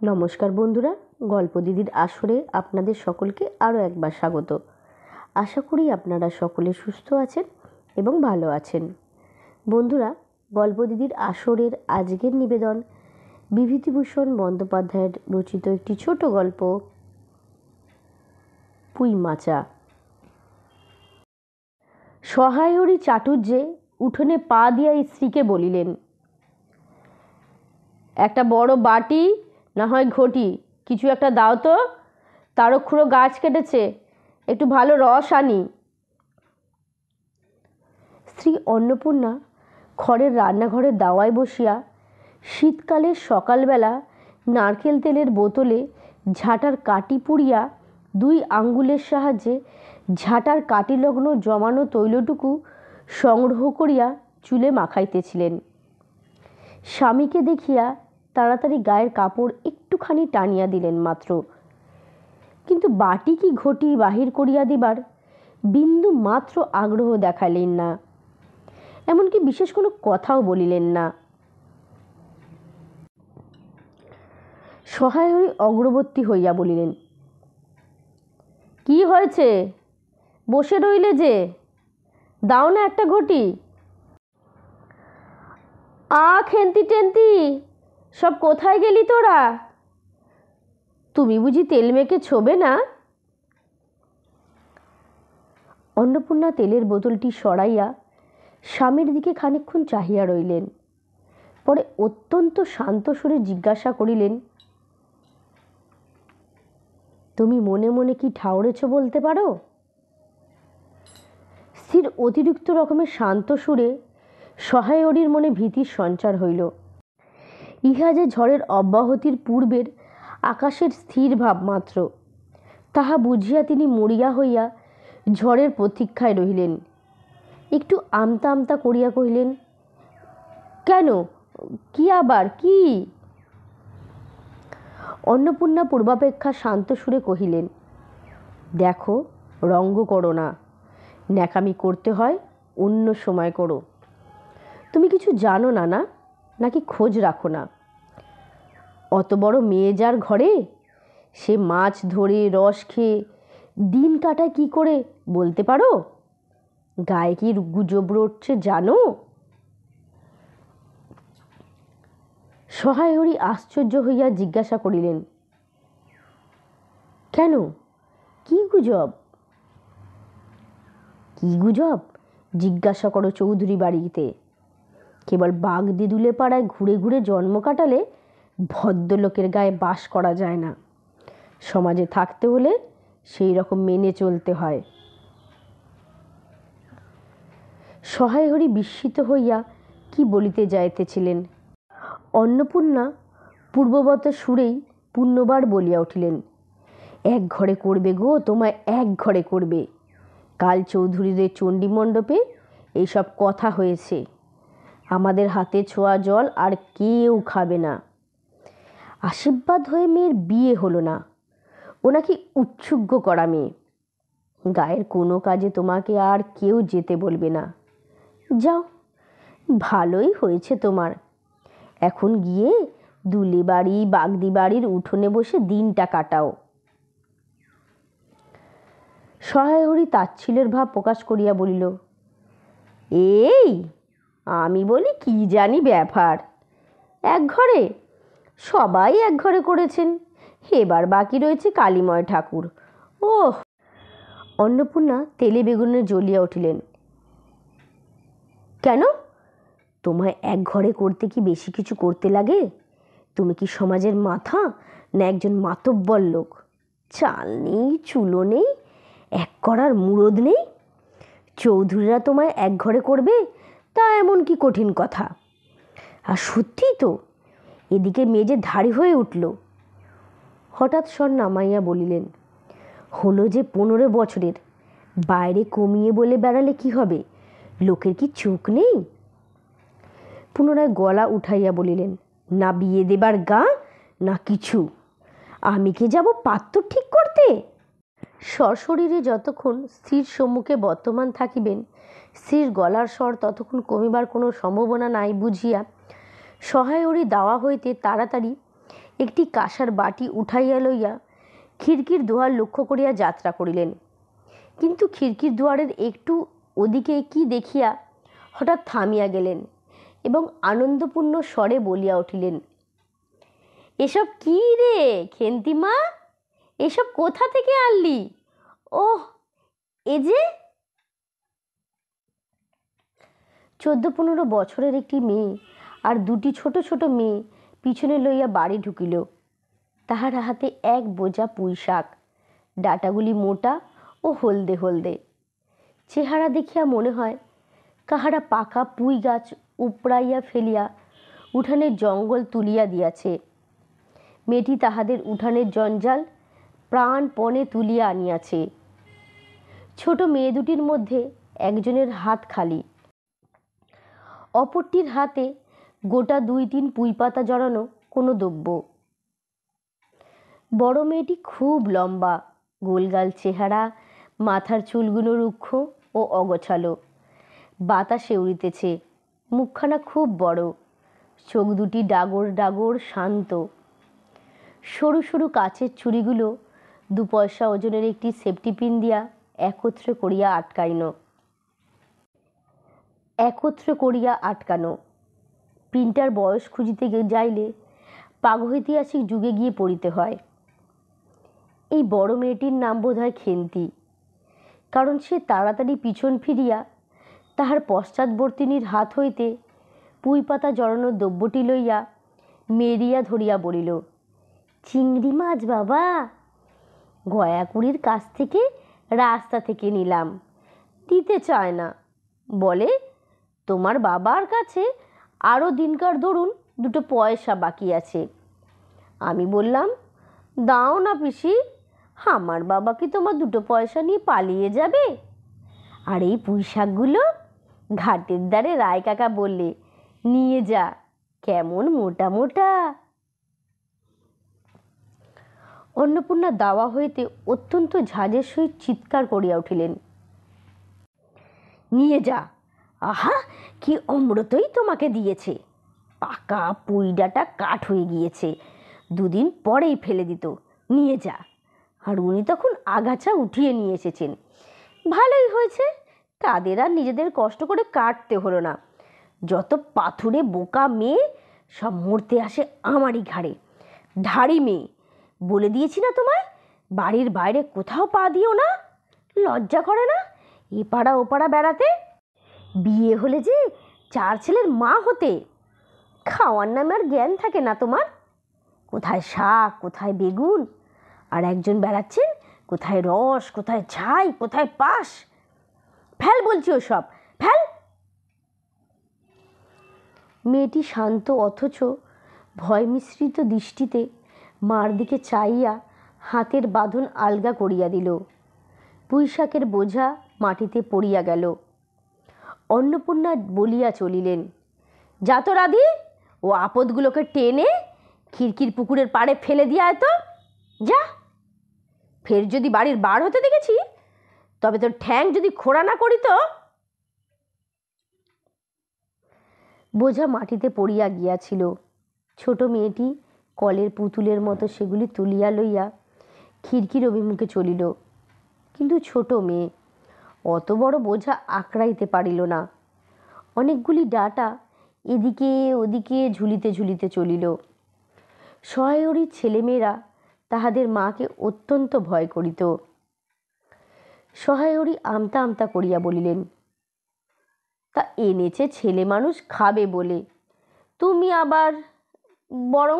নমস্কার বন্ধুরা, গল্প দিদির আসরে আপনাদের সকলকে আরও একবার স্বাগত। আশা করি আপনারা সকলে সুস্থ আছেন এবং ভালো আছেন। বন্ধুরা, গল্প দিদির আসরের আজকের নিবেদন বিভূতিভূষণ বন্দ্যোপাধ্যায়ের রচিত একটি ছোট গল্প, পুঁই মাচা। সহায়রী চাটুর্যে উঠোনে পা দিয়া স্ত্রীকে বলিলেন, একটা বড় বাটি না হয় ঘটি কিছু একটা দাও তো, তারক্ষুড়ো গাছ কেটেছে, একটু ভালো রস আনি। স্ত্রী অন্নপূর্ণা খড়ের রান্নাঘরের দাওয়ায় বসিয়া শীতকালের সকালবেলা নারকেল তেলের বোতলে ঝাঁটার কাঠি পুড়িয়া 2 আঙ্গুলের সাহায্যে ঝাঁটার কাঠিলগ্ন জমানো তৈলটুকু সংগ্রহ করিয়া চুলে মাখাইতেছিলেন। স্বামীকে দেখিয়া তাড়াতাড়ি গায়ের কাপড় একটুখানি টানিয়া দিলেন মাত্র, কিন্তু বাটি কি ঘটি বাহির করিয়া দিবার বিন্দু মাত্র আগ্রহ দেখাইলেন না, এমনকি বিশেষ কোনো কথাও বলিলেন না। সহায়রী অগ্রবর্তী হইয়া বলিলেন, কি হয়েছে, বসে রইলে যে, দাও না একটা ঘটি। খেন্তি টেন্তি, সব কোথায় গেলি তোরা? তুমি বুঝি তেল মেখে ছোবে না? অন্নপূর্ণা তেলের বোতলটি সরাইয়া স্বামীর দিকে খানিকক্ষণ চাহিয়া রইলেন, পরে অত্যন্ত শান্ত সুরে জিজ্ঞাসা করিলেন, তুমি মনে মনে কি ঠাউরেছ বলতে পারো? স্থির অতিরিক্ত রকমের শান্ত সুরে সহায়রীর মনে ভীতির সঞ্চার হইল। ইহা যে ঝড়ের অব্যাহতির পূর্বের আকাশের স্থির ভাব মাত্র, তাহা বুঝিয়া তিনি মরিয়া হইয়া ঝড়ের প্রতীক্ষায় রহিলেন। একটু আমতা আমতা করিয়া কহিলেন, কেন, কি আবার কি? অন্নপূর্ণা পূর্বাপেক্ষা শান্ত সুরে কহিলেন, দেখো, রঙ্গ করো না, ন্যাকামি করতে হয় অন্য সময় করো। তুমি কিছু জানো না, না নাকি খোঁজ রাখো না? অত বড় মেয়ে যার ঘরে, সে মাছ ধরে রস খেয়ে দিন কাটায় কি করে বলতে পারো? গায়ে কি গুজব রটছে জানো? সহায়রী আশ্চর্য হইয়া জিজ্ঞাসা করিলেন, কেন, কি গুজব? কি গুজব জিজ্ঞাসা করো চৌধুরী বাড়িতে? কেবল বাঘ দিদুলে পাড়ায় ঘুরে ঘুরে জন্ম কাটালে ভদ্রলোকের গায়ে বাস করা যায় না। সমাজে থাকতে হলে সেই রকম মেনে চলতে হয়। সহায়রী বিস্মিত হইয়া কি বলিতে যাইতেছিলেন, অন্নপূর্ণা পূর্ববৎ সুরেই পুনর্বার বলিয়া উঠিলেন, এক ঘরে করবে গো, তোমায় এক ঘরে করবে। কাল চৌধুরীদের চণ্ডী মণ্ডপে এইসব কথা হয়েছে। আমাদের হাতে ছোঁয়া জল আর কেউ খাবে না। আশীর্বাদ হয়ে মেয়ের বিয়ে হলো না, ও নাকি উৎসুগ্য করা মেয়ে। গায়ের কোনো কাজে তোমাকে আর কেউ যেতে বলবে না। যাও, ভালোই হয়েছে তোমার। এখন গিয়ে দুলে বাড়ি বাগদি বাড়ির উঠোনে বসে দিনটা কাটাও। সহায়রী তাচ্ছিল্যের ভাব প্রকাশ করিয়া বলিল, এই আমি বলি কি জানি ব্যাপার, এক ঘরে সবাই এক ঘরে করেছেন, এবার বাকি রয়েছে কালীময় ঠাকুর। ওহ! অন্নপূর্ণা তেলে বেগুনে জ্বলিয়া উঠিলেন, কেন, তোমায় এক ঘরে করতে কি বেশি কিছু করতে লাগে? তুমি কি সমাজের মাথা না একজন মাতব্বর লোক? চাল নেই, চুলো নেই, এক করার মুরদ নেই। চৌধুরীরা তোমায় এক ঘরে করবে তা এমন কি কঠিন কথা? আর সত্যি তো, এদিকে মেজে ধাড়ি হয়ে উঠল। হঠাৎ স্বর নামাইয়া বলিলেন, হলো যে 15 বছরের, বাইরে কমিয়ে বলে বেড়ালে কি হবে? লোকের কি চোখ নেই? পুনরায় গলা উঠাইয়া বলিলেন, না বিয়ে দেবার গা না কিছু, আমি কে যাব পাত্র ঠিক করতে? সশরীরে যতক্ষণ স্ত্রীর সম্মুখে বর্তমান থাকিবেন, স্ত্রীর গলার স্বর ততক্ষণ কমিবার কোনো সম্ভাবনা নাই বুঝিয়া সহায়রী দাওয়া হইতে তাড়াতাড়ি একটি কাঁসার বাটি উঠাইয়া লইয়া খিড়কির দুয়ার লক্ষ্য করিয়া যাত্রা করিলেন। কিন্তু খিড়কির দুয়ারের একটু ওদিকে কি দেখিয়া হঠাৎ থামিয়া গেলেন এবং আনন্দপূর্ণ স্বরে বলিয়া উঠিলেন, এসব কি রে খেন্তিমা, এসব কোথা থেকে আনলি? ওহ, এ যে 14-15 বছরের একটি মেয়ে আর দুটি ছোট ছোট মেয়ে পিছনে লইয়া বাড়ি ঢুকিল। তাহার হাতে এক বোঝা পুঁই শাক, ডাঁটাগুলি মোটা ও হলদে হলদে। চেহারা দেখিয়া মনে হয় কাহারা পাকা পুঁই গাছ উপড়াইয়া ফেলিয়া উঠানের জঙ্গল তুলিয়া দিয়াছে। মেয়েটি তাহাদের উঠানের জঞ্জাল প্রাণপণে তুলিয়া আনিয়াছে। ছোট মেয়ে দুটির মধ্যে একজনের হাত খালি, অপরটির হাতে গোটা 2-3 পুঁই পাতা জড়ানো কোনো দ্রব্য। বড় মেয়েটি খুব লম্বা, গোলগাল চেহারা, মাথার চুলগুলো রুক্ষ ও অগোছালো, বাতাসে উড়িতেছে। মুখখানা খুব বড়, চোখ দুটি ডাগর ডাগর শান্ত। সরু সরু কাচের চুড়িগুলো 2 পয়সা ওজনের একটি সেফটি পিন দিয়া একত্র করিয়া আটকানো। পিনটার বয়স খুঁজিতে যাইলে প্রাগৈতিহাসিক যুগে গিয়ে পড়িতে হয়। এই বড় মেয়েটির নাম বোধ হয় খেন্তি, কারণ সে তাড়াতাড়ি পিছন ফিরিয়া তাহার পশ্চাৎবর্তিনীর হাত হইতে পুঁই পাতা জড়ানো দ্রব্যটি লইয়া মেরিয়া ধরিয়া বলিল, চিংড়ি মাছ বাবা, গয়াকুড়ির কাছ থেকে রাস্তা থেকে নিলাম। দিতে চায় না, বলে তোমার বাবার কাছে আরও দিনকার ধরুন 2 পয়সা বাকি আছে। আমি বললাম, দাও না পিসি, আমার বাবা কি তোমার 2 পয়সা নিয়ে পালিয়ে যাবে? আর এই পুঁই শাকগুলো ঘাটের ধারে রায় কাকা বললে, নিয়ে যা, কেমন মোটা মোটা। অন্নপূর্ণা দাওয়া হইতে অত্যন্ত ঝাঁজের সহিত চিৎকার করিয়া উঠিলেন, নিয়ে যা, আহা কি অমৃতই তোমাকে দিয়েছে। পাকা পুঁই ডাঁটা কাঠ হয়ে গিয়েছে, 2 দিন পরেই ফেলে দিত, নিয়ে যা। আর উনি তখন আগাছা উঠিয়ে নিয়ে এসেছেন। ভালোই হয়েছে, তাদের আর নিজেদের কষ্ট করে কাটতে হলো না। যত পাথুরে বোকা মেয়ে সব মরতে আসে আমারই ঘাড়ে। ধাড়ি মেয়ে, বলে দিয়েছি না তোমায়, বাড়ির বাইরে কোথাও পা দিও না। লজ্জা করে না এ পাড়া ও পাড়া বেড়াতে? বিয়ে হলে যে 4 ছেলের মা হতে, খাওয়ার নামে আর জ্ঞান থাকে না তোমার। কোথায় শাক, কোথায় বেগুন, আর একজন বেড়াচ্ছেন কোথায় রস, কোথায় ছাই, কোথায় পাশ। ফেল বলছি ওসব, ফেল। মেয়েটি শান্ত অথচ ভয় মিশ্রিত দৃষ্টিতে মার দিকে চাইয়া হাতের বাঁধন আলগা করিয়া দিল। পুঁই শাকের বোঝা মাটিতে পড়িয়া গেল। অন্নপূর্ণা বলিয়া চলিলেন, যা তো রাধি, ও আপদগুলোকে টেনে খিড়কির পুকুরের পাড়ে ফেলে দিয়া তো, যা। ফের যদি বাড়ির বার হতে দেখেছি, তবে তোর ঠ্যাং যদি খোঁড়া না করি তো। বোঝা মাটিতে পড়িয়া গিয়াছিল। ছোট মেয়েটি কলের পুতুলের মতো সেগুলি তুলিয়া লইয়া খিড়কির অভিমুখে চলিল। কিন্তু ছোট মেয়ে অত বড় বোঝা আঁকড়াইতে পারিল না। অনেকগুলি ডাঁটা এদিকে ওদিকে ঝুলিতে ঝুলিতে চলিল। সহায়রীর ছেলেমেয়েরা তাহাদের মাকে অত্যন্ত ভয় করিত। সহায়রী আমতা আমতা করিয়া বলিলেন, তা এনেছে ছেলে মানুষ খাবে বলে, তুমি আবার বরং।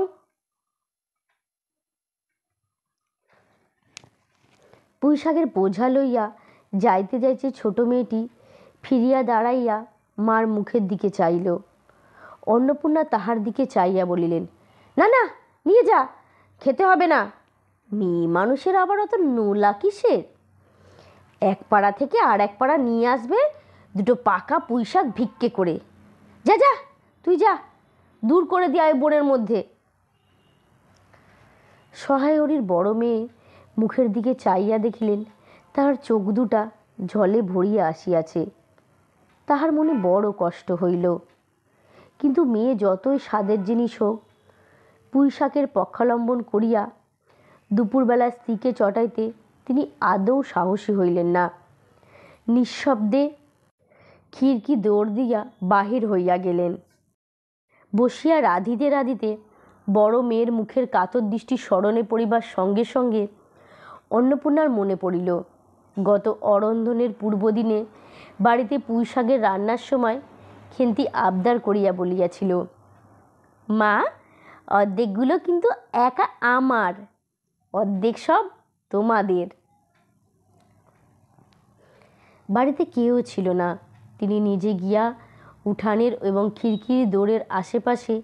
পুঁই শাকের বোঝা লইয়া যাইতে যাইতে ছোট মেয়েটি ফিরিয়া দাঁড়াইয়া মার মুখের দিকে চাইল। অন্নপূর্ণা তাহার দিকে চাইয়া বলিলেন, না না, নিয়ে যা, খেতে হবে না। মেয়ে মানুষের আবার অত নোলা কিসের? এক পাড়া থেকে আর এক পাড়া নিয়ে আসবে 2 পাকা পুঁই শাক ভিক্ষে করে। যা যা, তুই যা, দূর করে দিয়ে আয় বনের মধ্যে। সহায়রীর বড় মেয়ে মুখের দিকে চাইয়া দেখিলেন তাহার চোখ দুটা জলে ভরিয়া আসিয়াছে। তাহার মনে বড় কষ্ট হইল। কিন্তু মেয়ে যতই স্বাদের জিনিস হোক, পুঁইশাকের পক্ষালম্বন করিয়া দুপুরবেলা স্ত্রীকে চটাইতে তিনি আদৌ সাহসী হইলেন না। নিঃশব্দে খিড়কি দৌড় দিয়া বাহির হইয়া গেলেন। বসিয়া রাঁধিতে রাঁধিতে বড় মেয়ের মুখের কাতর দৃষ্টি স্মরণে পড়িবার সঙ্গে সঙ্গে অন্নপূর্ণার মনে পড়িল গত অরন্ধনের পূর্বদিনে বাড়িতে পুঁইশাকের রান্নার সময় খেন্তি আবদার করিয়া বলিয়াছিল, মা, অর্ধেকগুলো কিন্তু একা আমার, অর্ধেক সব তোমাদের। বাড়িতে কেউ ছিল না। তিনি নিজে গিয়া উঠানের এবং খিড়কির দোরের আশেপাশে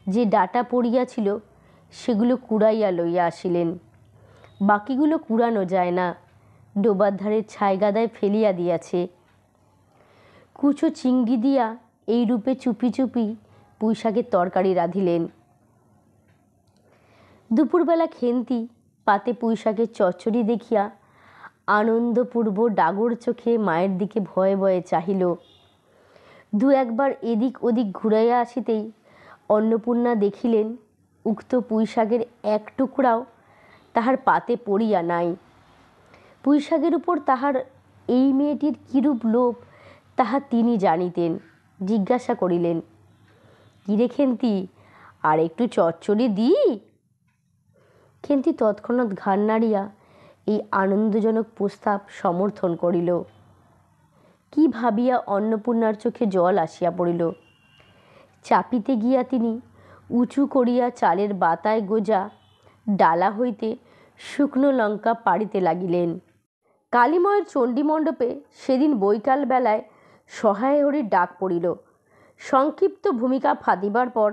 যে ডাটা পড়িয়াছিল সেগুলো কুড়াইয়া লইয়া আসিলেন। বাকিগুলো কুড়ানো যায় না, ডোবার ধারের ছাইগাদায় ফেলিয়া দিয়াছে। কুচো চিংড়ি দিয়া এই রূপে চুপি চুপি পুঁইশাকের তরকারি রাঁধিলেন। দুপুরবেলা খেন্তি পাতে পুঁইশাকের চচ্চড়ি দেখিয়া আনন্দপূর্ব ডাগর চোখে মায়ের দিকে ভয়ে ভয়ে চাহিল। দু একবার এদিক ওদিক ঘুরাইয়া আসিতেই অন্নপূর্ণা দেখিলেন উক্ত পুঁইশাকের এক টুকরাও তাহার পাতে পড়িয়া নাই। পুঁইশাকের উপর তাহার এই মেয়েটির কিরূপ লোভ তাহা তিনি জানিতেন। জিজ্ঞাসা করিলেন, কিরে খেন্তি, আর একটু চচ্চড়ি দিই? খেন্তি তৎক্ষণাৎ ঘাড় নাড়িয়া এই আনন্দজনক প্রস্তাব সমর্থন করিল। কি ভাবিয়া অন্নপূর্ণার চোখে জল আসিয়া পড়িল। চাপিতে গিয়া তিনি উঁচু করিয়া চালের বাতায় গোজা ডালা হইতে শুকনো লঙ্কা পাড়িতে লাগিলেন। কালীময়ের চণ্ডীমণ্ডপে সেদিন বৈকাল বেলায় সহায় হরির ডাক পড়িল। সংক্ষিপ্ত ভূমিকা ফাঁদিবার পর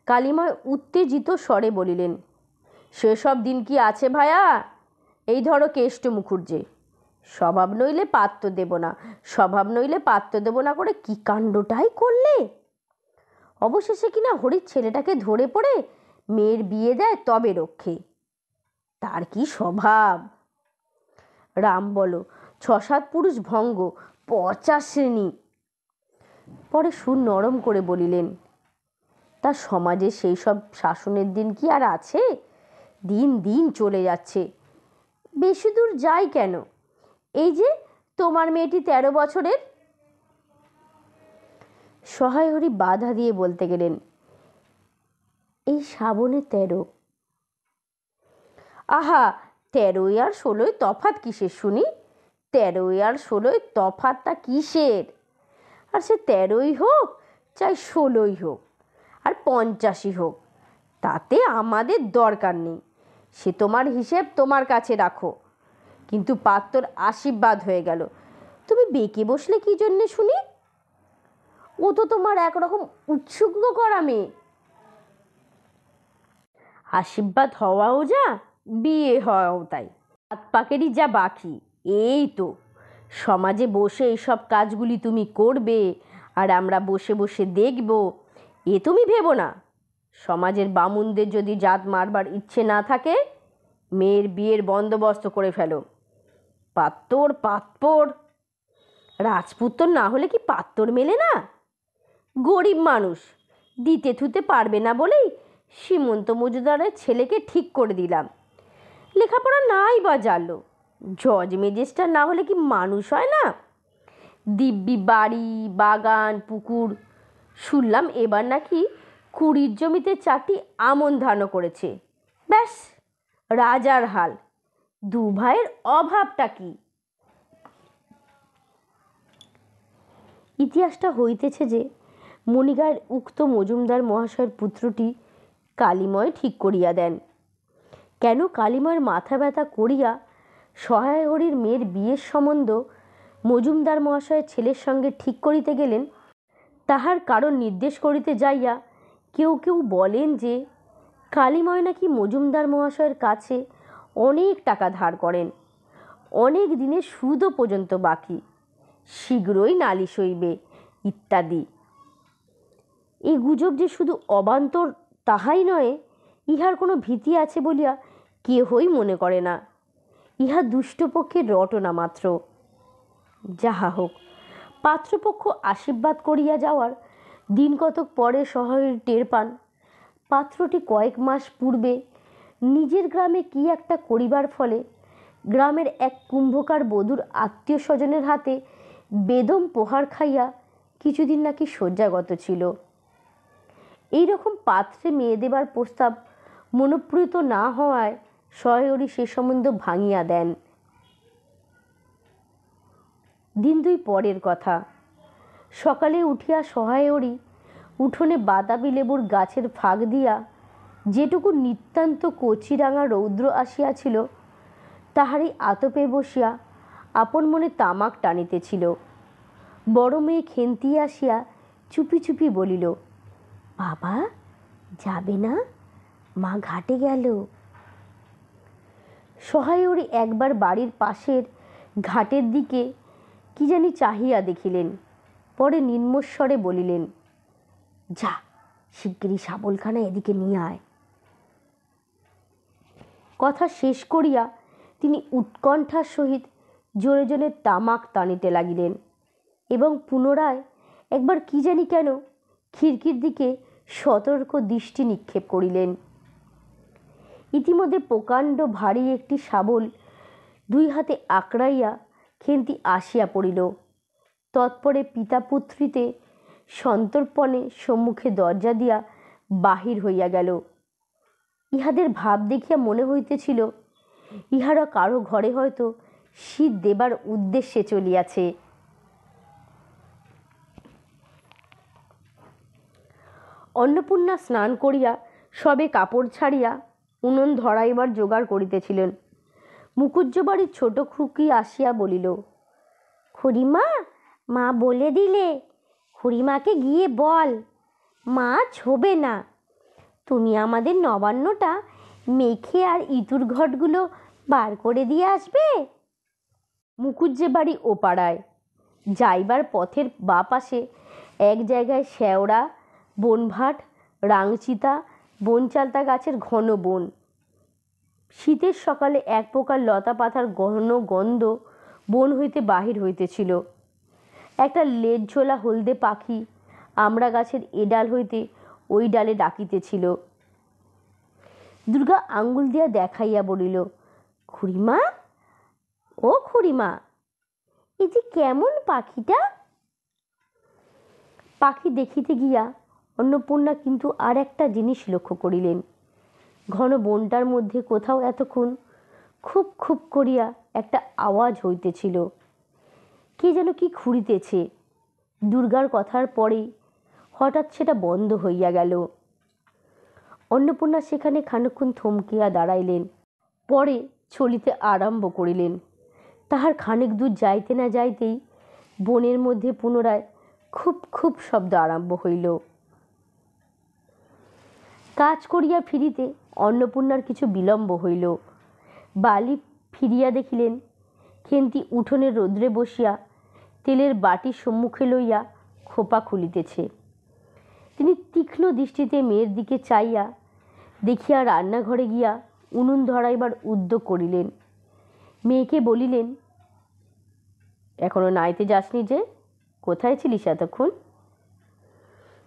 কালীময় উত্তেজিত স্বরে বলিলেন, সেসব দিন কি আছে ভায়া? এই ধরো কেষ্ট মুখুজ্জে, স্বভাব নইলে পাত্র দেব না, স্বভাব নইলে পাত্র দেব না করে কি কাণ্ডটাই করলে। অবশেষে কিনা হরির ছেলেটাকে ধরে পড়ে মেয়ের বিয়ে দেয় তবে রক্ষে। তার কি স্বভাব! রাম বলো, 6-7 পুরুষ ভঙ্গ, পচা শ্রেণী। পরে সুর নরম করে বলিলেন, তার সমাজে সেই সব শাসনের দিন কি আর আছে? দিন দিন চলে যাচ্ছে। বেশি দূর যাই কেন, এই যে তোমার মেয়েটি 13 বছরের। সহায় হরি বাধা দিয়ে বলতে গেলেন, এই শ্রাবণে 13। আহা, 13 আর 16 তফাৎ কিসের শুনি? 13 আর 16 তফাৎটা কিসের? আর সে 13 হোক, চাই 16 হোক, আর 85 হোক, তাতে আমাদের দরকার নেই। সে তোমার হিসেব তোমার কাছে রাখো। কিন্তু পাত্রর আশীর্বাদ হয়ে গেল, তুমি বেঁকে বসলে কি জন্যে শুনি? ও তো তোমার একরকম উৎসুক করা মেয়ে। আশীর্বাদ হওয়াও যা, বিয়ে হওয়াও তাই। হাত পাকেরই যা বাকি। এই তো সমাজে বসে এইসব কাজগুলি তুমি করবে আর আমরা বসে বসে দেখব, এ তুমি ভেবো না। সমাজের বামুনদের যদি জাত মারবার ইচ্ছে না থাকে, মেয়ের বিয়ের বন্দোবস্ত করে ফেলো। পাত্তর পাত্তর, রাজপুত্র না হলে কি পাত্তর মেলে না? গরিব মানুষ, দিতে থুতে পারবে না বলেই সীমন্ত মজুদারের ছেলেকে ঠিক করে দিলাম। লেখাপড়া নাই বা জানলো, জজ ম্যাজিস্ট্রেট না হলে কি মানুষ হয় না? দিব্যি বাড়ি, বাগান, পুকুর। শুনলাম এবার নাকি 20 জমিতে 4টি আমন ধানও করেছে। ব্যাস রাজার হাল। 2 ভাইয়ের অভাবটা কি? ইতিহাসটা হইতেছে যে মণিগায়ের উক্ত মজুমদার মহাশয়ের পুত্রটি কালীময় ঠিক করিয়া দেন। কেন কালীময়ের মাথা ব্যথা করিয়া সহায় হরির মেয়ের বিয়ের সম্বন্ধ মজুমদার মহাশয়ের ছেলের সঙ্গে ঠিক করিতে গেলেন, তাহার কারণ নির্দেশ করিতে যাইয়া কেউ কেউ বলেন যে কালীময় নাকি মজুমদার মহাশয়ের কাছে অনেক টাকা ধার করেন, অনেক দিনের সুদও পর্যন্ত বাকি, শীঘ্রই নালিশ হইবে ইত্যাদি। এই গুজব যে শুধু অবান্তর তাহাই নয়, ইহার কোনো ভীতি আছে বলিয়া কেহই মনে করে না। ইহা দুষ্টপক্ষের রটনা মাত্র। যাহা হোক, পাত্রপক্ষ আশীর্বাদ করিয়া যাওয়ার দিন কতক পরে সহায় টের পান পাত্রটি কয়েক মাস পূর্বে নিজের গ্রামে কি একটা করিবার ফলে গ্রামের এক কুম্ভকার বধূর আত্মীয় স্বজনের হাতে বেদম প্রহার খাইয়া কিছুদিন নাকি শয্যাগত ছিল। এই রকম পাত্রে মেয়ে দেবার প্রস্তাব মনোপ্রীত না হওয়ায় সহায়রী সে সম্বন্ধ ভাঙিয়া দেন। দিন দুই পরের কথা। সকালে উঠিয়া সহায়রী উঠোনে বাতাবি লেবুর গাছের ফাঁক দিয়া যেটুকু নিতান্ত কচিরাঙা রৌদ্র আসিয়াছিল তাহারই আতপে বসিয়া আপন মনে তামাক টানিতেছিল। বড় মেয়ে খেন্তি আসিয়া চুপি চুপি বলিল, বাবা যাবে না? মা ঘাটে গেল। সহায়রী একবার বাড়ির পাশের ঘাটের দিকে কি জানি চাহিয়া দেখিলেন, পরে নিম্নস্বরে বলিলেন, যা শিগগিরই শাবলখানা এদিকে নিয়ে আয়। কথা শেষ করিয়া তিনি উৎকণ্ঠার সহিত জোরে জোরে তামাক টানিতে লাগিলেন এবং পুনরায় একবার কি জানি কেন খিড়কির দিকে সতর্ক দৃষ্টি নিক্ষেপ করিলেন। ইতিমধ্যে প্রকাণ্ড ভারী একটি শাবল দুই হাতে আকড়াইয়া খেন্তি আসিয়া পড়িল। তৎপরে পিতা পুত্রীতে সন্তর্পণে সম্মুখে দরজা দিয়া বাহির হইয়া গেল। ইহাদের ভাব দেখিয়া মনে হইতেছিল ইহারা কারো ঘরে হয়তো শীত দেবার উদ্দেশ্যে চলিয়াছে। অন্নপূর্ণা স্নান করিয়া সবে কাপড় ছাড়িয়া উনুন ধরাইবার জোগাড় করিতেছিলেন। মুকুজ্জ বাড়ির ছোট খুকি আসিয়া বলিল, খুড়িমা, মা বলে দিলে, খুড়িমাকে গিয়ে বল মা ছোবে না। তুমি আমাদের নবান্নটা মেখে আর ইঁতুর ঘটগুলো বার করে দিয়ে আসবে। মুকুজ্জে বাড়ি ও পাড়ায়। যাইবার পথের বা পাশে এক জায়গায় শেওড়া, বনভাট, রাংচিতা, বনচালতা গাছের ঘন বন। শীতের সকালে এক প্রকার লতা পাতার ঘন গন্ধ বন হইতে বাহির হইতেছিল। একটা লেজ ঝোলা হলদে পাখি আমড়া গাছের এ ডাল হইতে ওই ডালে ডাকিতেছিল। দুর্গা আঙ্গুল দিয়া দেখাইয়া বলিল, খুড়িমা, ও খুড়িমা, এই যে কেমন পাখিটা। পাখি দেখিতে গিয়া অন্নপূর্ণা কিন্তু আর একটা জিনিস লক্ষ্য করিলেন। ঘন বনটার মধ্যে কোথাও এতক্ষণ খুব খুব করিয়া একটা আওয়াজ হইতেছিল। কে যেন কি খুঁড়িতেছে। দুর্গার কথার পরেই হঠাৎ সেটা বন্ধ হইয়া গেল। অন্নপূর্ণা সেখানে খানিকক্ষণ থমকিয়া দাঁড়াইলেন, পরে চলিতে আরম্ভ করিলেন। তাহার খানিক দূর যাইতে না যাইতেই বনের মধ্যে পুনরায় খুব খুব শব্দ আরম্ভ হইল। কাজ করিয়া ফিরিতে অন্নপূর্ণার কিছু বিলম্ব হইল। বালি ফিরিয়া দেখিলেন খেন্তি উঠোনের রৌদ্রে বসিয়া তেলের বাটি সম্মুখে লইয়া খোপা খুলিতেছে। তিনি তীক্ষ্ণ দৃষ্টিতে মেয়ের দিকে চাইয়া দেখিয়া রান্নাঘরে গিয়া উনুন ধরাইবার উদ্যোগ করিলেন। মেয়েকে বলিলেন, এখনো নাইতে যাসনি যে, কোথায় ছিলিস এতক্ষণ?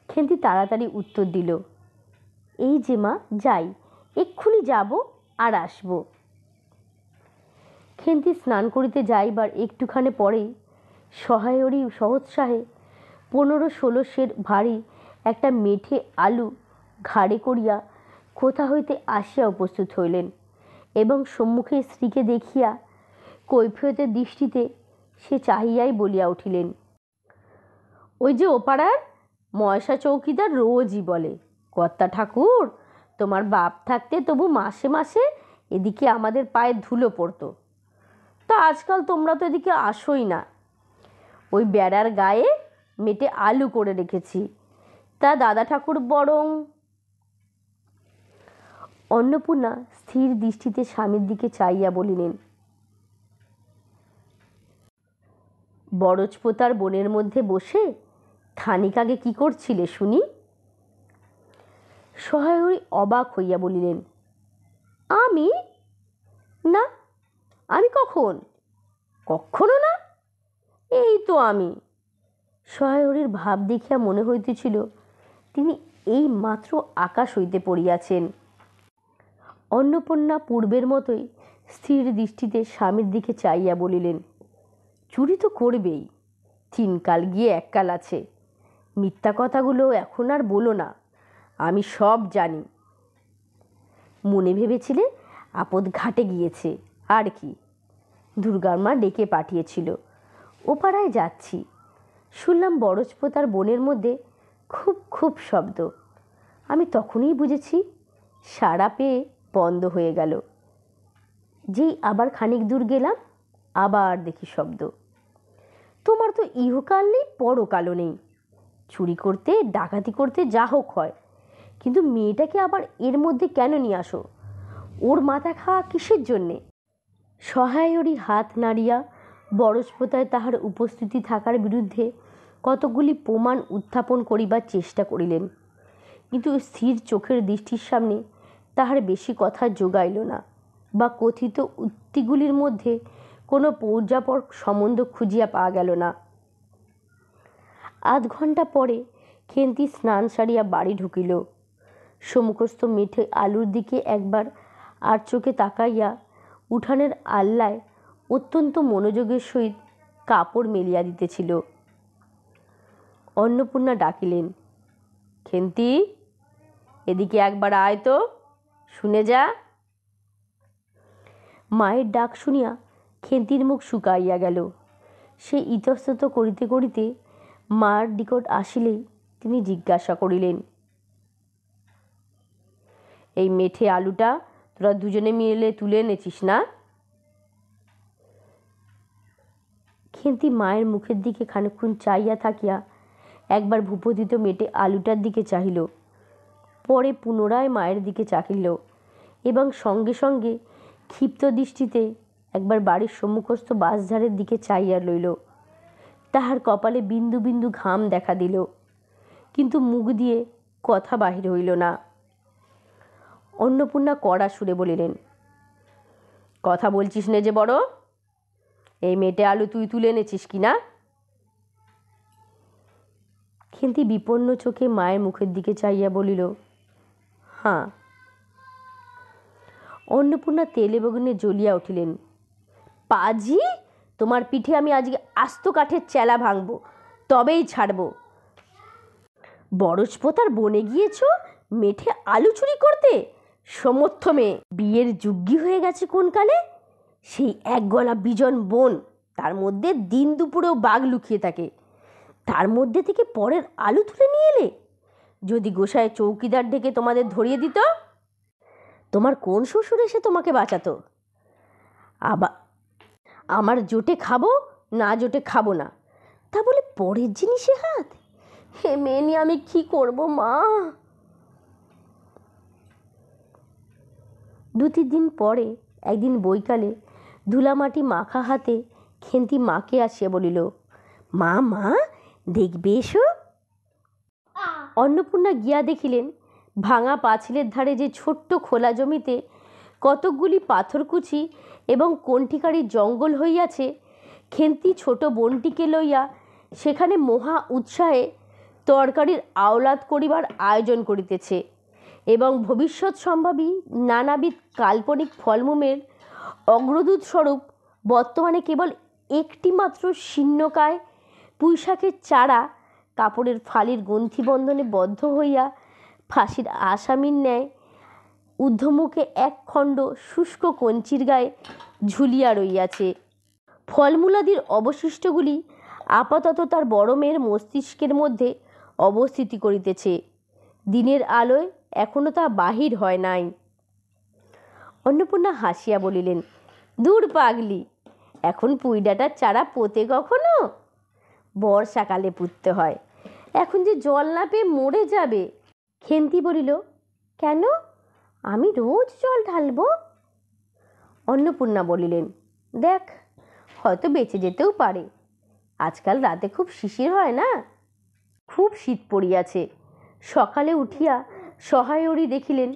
খেন্তি তাড়াতাড়ি উত্তর দিল, এই যে মা, যাই, এক্ষুনি যাব আর আসব। খেন্তি স্নান করিতে যাইবার একটুখানি পরেই সহায়রী সহোৎসাহে 15-16 সের ভারী একটা মেঠে আলু ঘাড়ে করিয়া কোথা হইতে আসিয়া উপস্থিত হইলেন এবং সম্মুখে স্ত্রীকে দেখিয়া কৈফিয়তের দৃষ্টিতে সে চাহিয়াই বলিয়া উঠিলেন, ওই যে ওপাড়ার ময়সা চৌকিদার রোজই বলে, কর্তা ঠাকুর, তোমার বাপ থাকতে তবু মাসে মাসে এদিকে আমাদের পায়ে ধুলো পড়তো, তা আজকাল তোমরা তো এদিকে আসোই না। ওই বেড়ার গায়ে মেটে আলু করে রেখেছি, তা দাদা ঠাকুর বরং। অন্নপূর্ণা স্থির দৃষ্টিতে স্বামীর দিকে চাইয়া বলিলেন, বরজপোতার বনের মধ্যে বসে খানিক আগে কি করছিলে শুনি? সহায়রী অবাক হইয়া বলিলেন, আমি? না, আমি কখন? কখনো না, এই তো আমি। সহায়রীর ভাব দেখিয়া মনে হইতেছিল তিনি এই মাত্র আকাশ হইতে পড়িয়াছেন। অন্নপূর্ণা পূর্বের মতোই স্থির দৃষ্টিতে স্বামীর দিকে চাইয়া বলিলেন, চুরি তো করবেই, 3 কাল গিয়ে 1 কাল আছে। মিথ্যা কথাগুলো এখন আর বলো না, আমি সব জানি। মনে ভেবেছিলে আপদ ঘাটে গিয়েছে, আর কি। দুর্গার মা ডেকে পাঠিয়েছিল, ও পাড়ায় যাচ্ছি। শুনলাম বরজপোতার বনের মধ্যে খুব খুব শব্দ। আমি তখনই বুঝেছি সাড়া পেয়ে বন্ধ হয়ে গেল। যেই আবার খানিক দূর গেলাম, আবার দেখি শব্দ। তোমার তো ইহকাল নেই, পরকালও নেই। চুরি করতে ডাকাতি করতে যা হোক হয়, কিন্তু মেয়েটাকে আবার এর মধ্যে কেন নিয়ে আসো? ওর মাথা খাওয়া কিসের জন্যে? সহায়রী হাত নাড়িয়া বরজপোতায় তাহার উপস্থিতি থাকার বিরুদ্ধে কতকগুলি প্রমাণ উত্থাপন করিবার চেষ্টা করিলেন, কিন্তু স্থির চোখের দৃষ্টির সামনে তাহার বেশি কথা জোগাইল না, বা কথিত উক্তিগুলির মধ্যে কোনো পর্যাপর সম্বন্ধ খুঁজিয়া পাওয়া গেল না। 8 ঘণ্টা পরে খেন্তি স্নান সারিয়া বাড়ি ঢুকিল। সম্মুখস্থ মেঠে আলুর দিকে একবার আর চোখে তাকাইয়া উঠানের আল্লায় অত্যন্ত মনোযোগের সহিত কাপড় মেলিয়া দিতেছিল। অন্নপূর্ণা ডাকিলেন, খেন্তি, এদিকে একবার আয় তো, শুনে যা। মায়ের ডাক শুনিয়া খেন্তির মুখ শুকাইয়া গেল। সে ইতস্তত করিতে করিতে মার নিকট আসিলেই তিনি জিজ্ঞাসা করিলেন, এই মেঠে আলুটা তোরা দুজনে মিলে তুলে এনেছিস না? খেন্তি মায়ের মুখের দিকে খানিকক্ষণ চাইয়া থাকিয়া একবার ভূপতিত মেটে আলুটার দিকে চাহিল, পরে পুনরায় মায়ের দিকে চাহিল এবং সঙ্গে সঙ্গে ক্ষিপ্ত দৃষ্টিতে একবার বাড়ির সম্মুখস্থ বাঁশঝাড়ের দিকে চাইয়া লইল। তাহার কপালে বিন্দু বিন্দু ঘাম দেখা দিল, কিন্তু মুখ দিয়ে কথা বাহির হইল না। অন্নপূর্ণা কড়া সুরে বলিলেন, কথা বলছিস নে যে বড়, এই মেটে আলু তুই তুলে এনেছিস কি না? খেন্তি বিপন্ন চোখে মায়ের মুখের দিকে চাইয়া বলিল, হ্যাঁ। অন্নপূর্ণা তেলে বেগুনে জ্বলিয়া উঠিলেন, পাজি, তোমার পিঠে আমি আজকে আস্ত কাঠের চেলা ভাঙব, তবেই ছাড়ব। বরজপোতার বনে গিয়েছ মেঠে আলু চুরি করতে? সমর্থ মেয়ে, বিয়ের যোগ্যী হয়ে গেছে কোন কালে? সেই 1 গলা বিজন বন, তার মধ্যে দিন দুপুরেও বাঘ লুকিয়ে থাকে, তার মধ্যে থেকে পরের আলু তুলে নিয়ে এলে। যদি গোসাই চৌকিদার ডেকে তোমাদের ধরিয়ে দিত, তোমার কোন শ্বশুর এসে তোমাকে বাঁচাতো? আবার আমার জোটে খাবো, না জোটে খাবো না, তা বলে পরের জিনিসে হাত? হে মেয়ে নিয়ে আমি কি করব মা? 2-3 দিন পরে একদিন বৈকালে ধুলামাটি মাখা হাতে খেন্তি মাকে আসিয়া বলিল, মা, মা দেখবে এসো। অন্নপূর্ণা গিয়া দেখিলেন ভাঙা পাঁচিলের ধারে যে ছোট্ট খোলা জমিতে কতকগুলি পাথরকুচি এবং কণ্ঠিকারী জঙ্গল হইয়াছে, খেন্তি ছোট বোনটিকে লইয়া সেখানে মহা উৎসাহে তরকারির আওলাদ করিবার আয়োজন করিতেছে এবং ভবিষ্যৎ সম্ভাবী নানাবিধ কাল্পনিক ফলমূলের অগ্রদূত স্বরূপ বর্তমানে কেবল একটি মাত্র শীর্ণকায় পুঁইশাকের চারা কাপড়ের ফালির গ্রন্থিবন্ধনে বদ্ধ হইয়া ফাঁসির আসামির ন্যায় ঊর্ধ্বমুখে 1 খণ্ড শুষ্ক কঞ্চির গায়ে ঝুলিয়া রইয়াছে। ফলমূলাদির অবশিষ্টগুলি আপাতত তার বড় মেয়ের মস্তিষ্কের মধ্যে অবস্থিতি করিতেছে। দিনের আলোয় এখনো তা বাহির হয় নাই। অন্নপূর্ণা হাসিয়া বলিলেন, দূর পাগলি, এখন পুঁইডাটার চারা পোতে কখনো? বর্ষাকালে পুঁততে হয়, এখন যে জল না পেয়ে মরে যাবে। খেন্তি বলিল, কেন, আমি রোজ জল ঢালবো। অন্নপূর্ণা বলিলেন, দেখ, হয়তো বেঁচে যেতেও পারে। আজকাল রাতে খুব শিশির হয় না? খুব শীত পড়িয়াছে। সকালে উঠিয়া সহায়রী দেখিলেন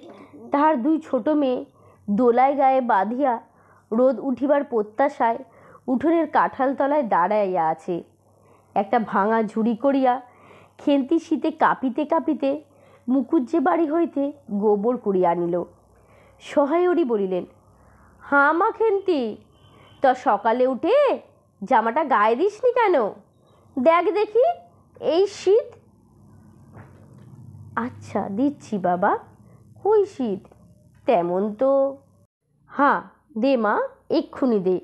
তাহার 2 ছোট মেয়ে দোলায় গায়ে বাঁধিয়া রোদ উঠিবার প্রত্যাশায় উঠোনের কাঁঠাল তলায় দাঁড়াইয়া আছে। একটা ভাঙা ঝুড়ি করিয়া খেন্তি শীতে কাঁপিতে কাঁপিতে মুকুজ্জে বাড়ি হইতে গোবর কুড়িয়ে আনিল। সহায়রী বলিলেন, হাঁ মা খেন্তি, তা সকালে উঠে জামাটা গায়ে দিসনি কেন? দেখ দেখি, এই শীত। আচ্ছা দিচ্ছি বাবা, কই শীত তেমন তো। হ্যাঁ দে মা, এক্ষুনি দে,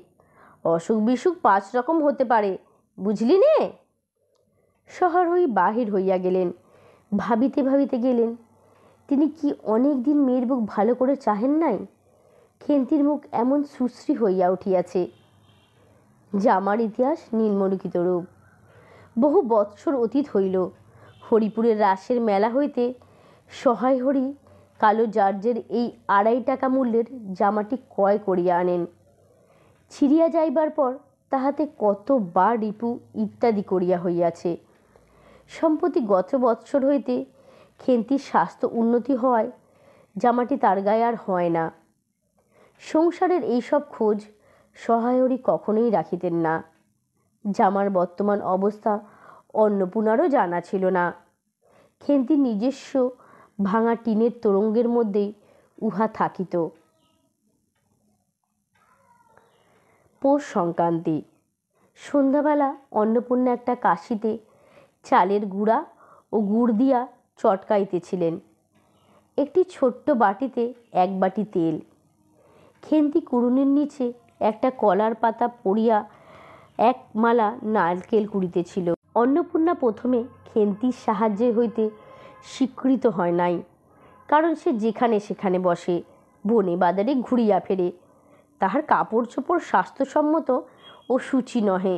অসুখ বিসুখ 5 রকম হতে পারে, বুঝলি নে। সহারই বাহির হইয়া গেলেন। ভাবিতে ভাবিতে গেলেন, তিনি কি অনেক দিন মেয়ের মুখ ভালো করে চাহেন নাই? খেন্তির মুখ এমন সুশ্রী হইয়া উঠিয়াছে। জামার ইতিহাস নিম্নলিখিত রূপ। বহু বৎসর অতীত হইল। হরিপুরের রাসের মেলা হইতে সহায় হরি কালো জার্জের এই 2.5 টাকা মূল্যের জামাটি ক্রয় করিয়া আনেন। ছিঁড়িয়া যাইবার পর তাহাতে কতবার রিপু ইত্যাদি করিয়া হইয়াছে। সম্প্রতি গত বৎসর হইতে খেন্তির স্বাস্থ্য উন্নতি হওয়ায় জামাটি তার গায়ে আর হয় না। সংসারের এইসব খোঁজ সহায়রী কখনোই রাখিতেন না। জামার বর্তমান অবস্থা অন্নপূর্ণারও জানা ছিল না। খেন্তির নিজস্ব ভাঙা টিনের তোরঙ্গের মধ্যেই উহা থাকিত। পৌষ সংক্রান্তি। সন্ধ্যাবেলা অন্নপূর্ণা একটা কাশিতে চালের গুঁড়া ও গুড় দিয়া চটকাইতেছিলেন। একটি ছোট্ট বাটিতে 1 বাটি তেল। খেন্তি কুড়ুনির নিচে একটা কলার পাতা পড়িয়া 1 মালা নারকেল কুড়িতেছিল। অন্নপূর্ণা প্রথমে খেন্তির সাহায্যে হইতে স্বীকৃত হয় নাই, কারণ সে যেখানে সেখানে বসে, বনে বাজারে ঘুরিয়া ফেরে। তাহার কাপড় চোপড় স্বাস্থ্যসম্মত ও সূচি নহে।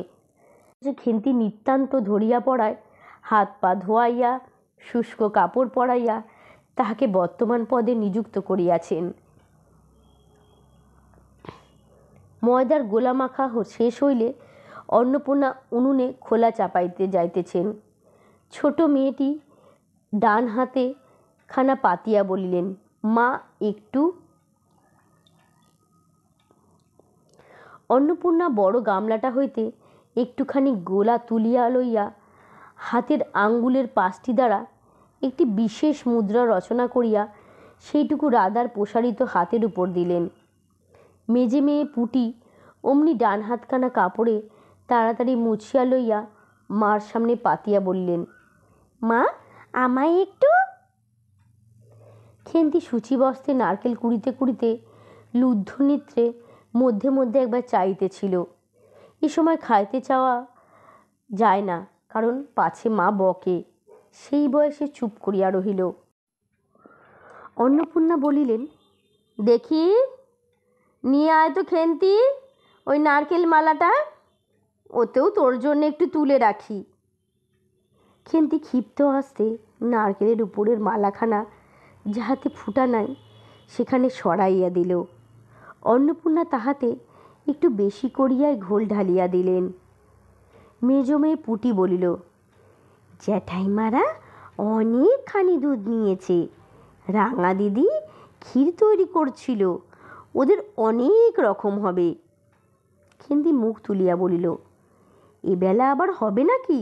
যে খেন্তি নিতান্ত ধরিয়া পড়ায় হাত পা ধোয়াইয়া শুষ্ক কাপড় পরাইয়া তাহাকে বর্তমান পদে নিযুক্ত করিয়াছেন। ময়দার গোলা মাখা শেষ হইলে অন্নপূর্ণা উনুনে খোলা চাপাইতে যাইতেছেন। ছোট মেয়েটি ডান হাতে খানা পাতিয়া বলিলেন, মা একটু। অন্নপূর্ণা বড় গামলাটা হইতে একটুখানি গোলা তুলিয়া লইয়া হাতের আঙ্গুলের 5টি দ্বারা একটি বিশেষ মুদ্রা রচনা করিয়া সেইটুকু রাধার প্রসারিত হাতের উপর দিলেন। মেজে মেয়ে পুটি অমনি ডান হাতখানা কাপড়ে তাড়াতাড়ি মুছিয়া লইয়া মার সামনে পাতিয়া বললেন, মা আমায় একটু। খেন্তি সূচিবস্ত্রে নারকেল কুড়িতে কুড়িতে লুব্ধ নেত্রে মধ্যে মধ্যে একবার চাইতেছিল। এ সময় খাইতে চাওয়া যায় না, কারণ পাছে মা বকে। সেই বয়সে চুপ করিয়া রহিল। অন্নপূর্ণা বলিলেন, দেখি নিয়ে আয় তো খেন্তি ওই নারকেল মালাটা, ওতেও তোর জন্য একটু তুলে রাখি। খেন্তি ক্ষিপ্ত হস্তে নারকেলের উপরের মালাখানা যাহাতে ফুটা নাই সেখানে সরাইয়া দিল। অন্নপূর্ণা তাহাতে একটু বেশি করিয়াই ঘোল ঢালিয়া দিলেন। মেজ মেয়ে পুটি বলিল, জ্যাঠাইমারা অনেকখানি দুধ নিয়েছে, রাঙা দিদি ক্ষীর তৈরি করছিল, ওদের অনেক রকম হবে। খেন্তি মুখ তুলিয়া বলিল, এবেলা আবার হবে নাকি?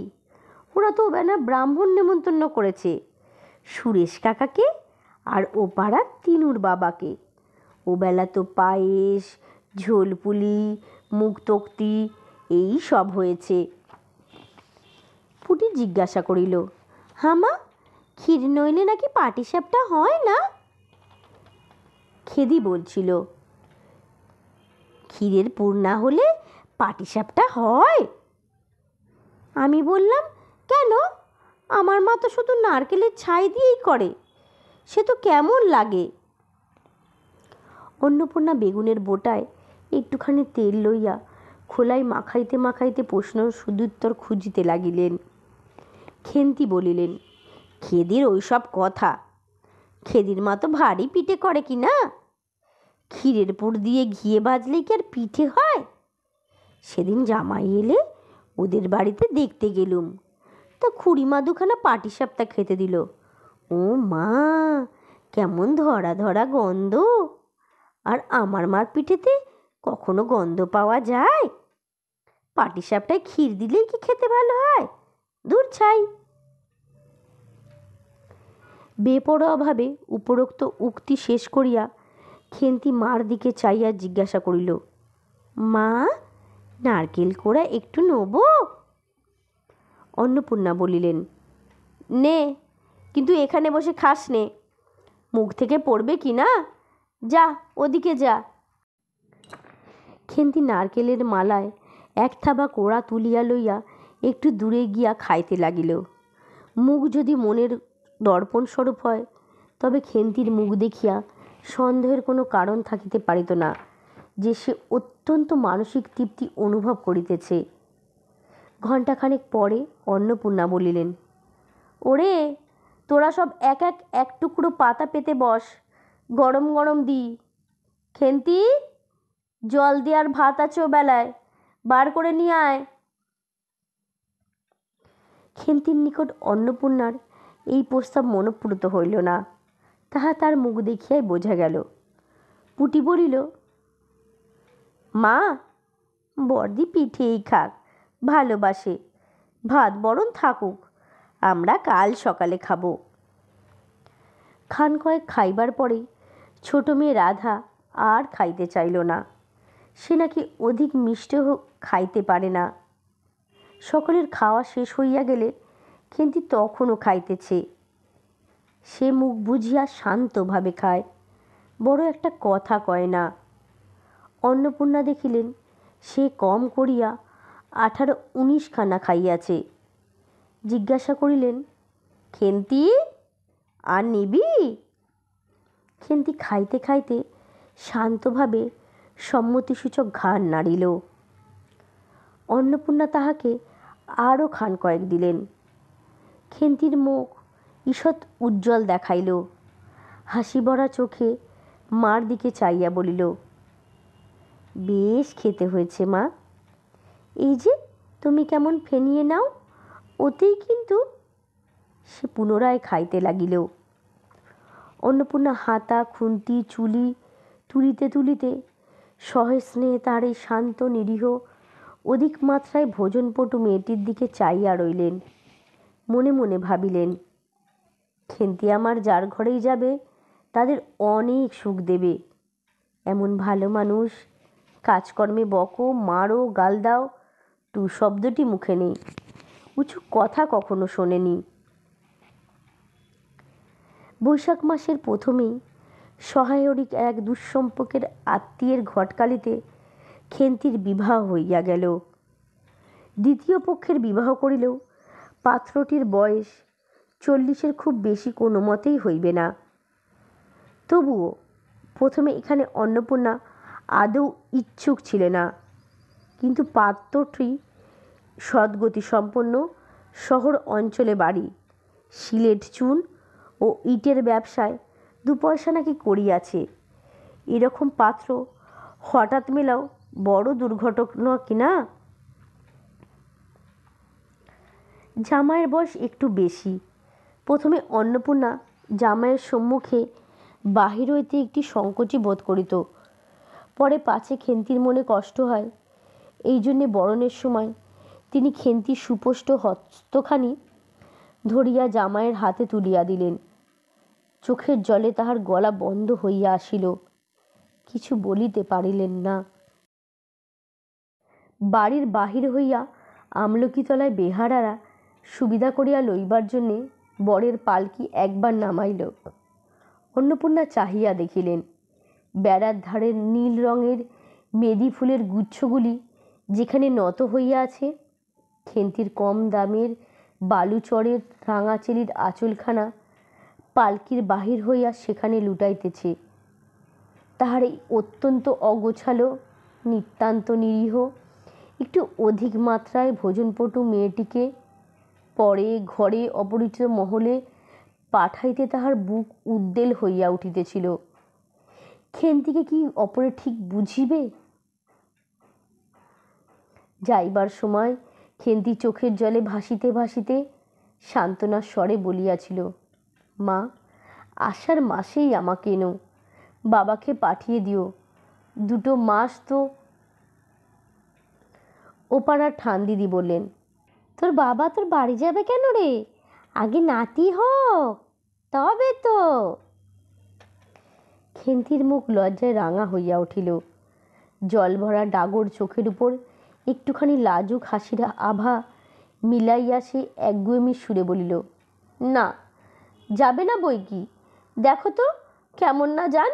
ওরা তো ওবেলা ব্রাহ্মণ নেমন্তন্ন করেছে, সুরেশ কাকাকে আর ও পাড়ার তিনুর বাবাকে। ওবেলা তো পায়েস, ঝোলপুলি, মুগ তক্তি এই সব হয়েছে। পুটি জিজ্ঞাসা করিল, হামা ক্ষীর নইলে নাকি পাটিসাপটা হয় না? খেদি বলছিল, ক্ষীরের পুর না হলে পাটিসাপটা হয়? আমি বললাম, কেন, আমার মা তো শুধু নারকেলের ছাই দিয়েই করে, সে তো কেমন লাগে। অন্নপূর্ণা বেগুনের বোটায় একটুখানি তেল লইয়া খোলায় মাখাইতে মাখাইতে প্রশ্ন সদুত্তর খুঁজিতে লাগিলেন। খেন্তি বলিলেন, খেদির ওইসব কথা, খেদির মা তো ভারী পিঠে করে কি না? ক্ষীরের পুর দিয়ে ঘিয়ে ভাজলে কি আর পিঠে হয়? সেদিন জামাই এলে ওদের বাড়িতে দেখতে গেলুম, তা খুড়িমা 2খানা পাটিসাপটা খেতে দিল। ও মা, কেমন ধরা ধরা গন্ধ! আর আমার মার পিঠেতে কখনো গন্ধ পাওয়া যায়? পাটিসাপটায় ক্ষীর দিলেই কি খেতে ভালো হয়? দূর ছাই। বেপরোয়াভাবে উপরোক্ত উক্তি শেষ করিয়া খেন্তি মার দিকে চাইয়া জিজ্ঞাসা করিল, মা, নারকেল কোড়া একটু নেব? অন্নপূর্ণা বলিলেন, নে, কিন্তু এখানে বসে খাস নে, মুখ থেকে পড়বে কি না, যা ওদিকে যা। খেন্তি নারকেলের মালায় এক থাবা কোড়া তুলিয়া লইয়া একটু দূরে গিয়া খাইতে লাগিল। মুখ যদি মনের দর্পণ স্বরূপ হয়, তবে খেন্তির মুখ দেখিয়া সন্দেহের কোনো কারণ থাকিতে পারিত না যে সে অত্যন্ত মানসিক তৃপ্তি অনুভব করিতেছে। ঘণ্টাখানেক পরে অন্নপূর্ণা বলিলেন, ওরে, তোরা সব এক এক এক টুকরো পাতা পেতে বস, গরম গরম দি। খেন্তি, জল দেওয়ার ভাত আছে ও বেলায়, বার করে নিয়ে আয়। খেন্তির নিকট অন্নপূর্ণার এই প্রস্তাব মনঃপূত হইল না, তাহা তার মুখ দেখিয়াই বোঝা গেল। পুটি বলিল, মা, বর্দি পিঠেই খাক, ভালোবাসে, ভাত বরণ থাকুক, আমরা কাল সকালে খাবো। খান কয়েক খাইবার পরে ছোট মেয়ে রাধা আর খাইতে চাইল না। সে নাকি অধিক মিষ্ট খাইতে পারে না। সকলের খাওয়া শেষ হইয়া গেলে খেন্তি তখনও খাইতেছে। সে মুখ বুঝিয়া শান্তভাবে খায়, বড় একটা কথা কয় না। অন্নপূর্ণা দেখিলেন সে কম করিয়া 18-19 খানা খাইয়াছে। জিজ্ঞাসা করিলেন, খেন্তি, আর নিবি? খেন্তি খাইতে খাইতে শান্তভাবে সম্মতিসূচক ঘাড় নাড়িল। অন্নপূর্ণা তাহাকে আরও খান কয়েক দিলেন। খেন্তির মুখ ঈষৎ উজ্জ্বল দেখাইল। হাসি ভরা চোখে মার দিকে চাইয়া বলিল, বেশ খেতে হয়েছে মা, এই যে তুমি কেমন ফেনিয়ে নাও, ওতেই কিন্তু। সে পুনরায় খাইতে লাগিল। অন্নপূর্ণা হাতা খুন্তি চুলি তুলিতে তুলিতে সহস্নেহে তার এই শান্ত নিরীহ অধিক মাত্রায় ভোজনপটু মেয়েটির দিকে চাইয়া রইলেন। মনে মনে ভাবিলেন, খেন্তি আমার যার ঘরেই যাবে তাদের অনেক সুখ দেবে। এমন ভালো মানুষ, কাজকর্মে বকো, মারো, গাল দাও, টু শব্দটি মুখে নেই, উঁচু কথা কখনো শোনেনি। বৈশাখ মাসের প্রথমেই সহায়রিক এক দুঃসম্পর্কের আত্মীয়ের ঘটকালিতে খেন্তির বিবাহ হইয়া গেল। দ্বিতীয় পক্ষের বিবাহ করিলেও পাত্রটির বয়স 40-এর খুব বেশি কোনো মতেই হইবে না। তবুও প্রথমে এখানে অন্নপূর্ণা আদৌ ইচ্ছুক ছিল না, কিন্তু পাত্রটি সদ্গতিসম্পন্ন, শহর অঞ্চলে বাড়ি, সিলেট চুন ও ইটের ব্যবসায় 2 পয়সা নাকি করিয়াছে। এরকম পাত্র হঠাৎ মেলাও বড় দুর্ঘটনা কিনা। জামাইয়ের বয়স একটু বেশি। প্রথমে অন্নপূর্ণা জামাইয়ের সম্মুখে বাহির হইতে একটি সংকোচই বোধ করিত। পরে পাছে খেন্তির মনে কষ্ট হয়, এই জন্যে বরণের সময় তিনি খেন্তির সুস্পষ্ট হস্তখানি ধরিয়া জামাইয়ের হাতে তুলিয়া দিলেন। চোখের জলে তাহার গলা বন্ধ হইয়া আসিল, কিছু বলিতে পারিলেন না। বাড়ির বাহির হইয়া আমলকিতলায় বেহারারা সুবিধা করিয়া লইবার জন্যে বরের পালকি একবার নামাইল। অন্নপূর্ণা চাহিয়া দেখিলেন, বেড়ার ধারের নীল রঙের মেদি ফুলের গুচ্ছগুলি যেখানে নত হইয়া আছে, খেন্তির কম দামের বালুচরের রাঙাচেলির আঁচলখানা পালকির বাহির হইয়া সেখানে লুটাইতেছে। তাহার এই অত্যন্ত অগোছালো, নিতান্ত নিরীহ, একটু অধিক মাত্রায় ভোজনপটু মেয়েটিকে পরে ঘরে অপরিচিত মহলে পাঠাইতে তাহার বুক উদ্বেল হইয়া উঠিতেছিল। খেন্তিকে কি অপরে ঠিক বুঝিবে? যাইবার সময় খেন্তি চোখের জলে ভাসিতে ভাসিতে সান্ত্বনার স্বরে বলিয়াছিল, মা, আষাঢ় মাসেই আমাকে এনো, বাবাকে পাঠিয়ে দিও, 2 মাস তো। ওপাড়ার ঠানদিদি বললেন, তোর বাবা তোর বাড়ি যাবে কেন রে? আগে নাতি হোক, তবে তো। খেন্তির মুখ লজ্জায় রাঙা হইয়া উঠিল। জল ভরা ডাগর চোখের উপর একটুখানি লাজুক হাসির আভা মিলাইয়া সে একগুয়েমি সুরে বলিল, না, যাবে না বই কি, দেখো তো কেমন না যান।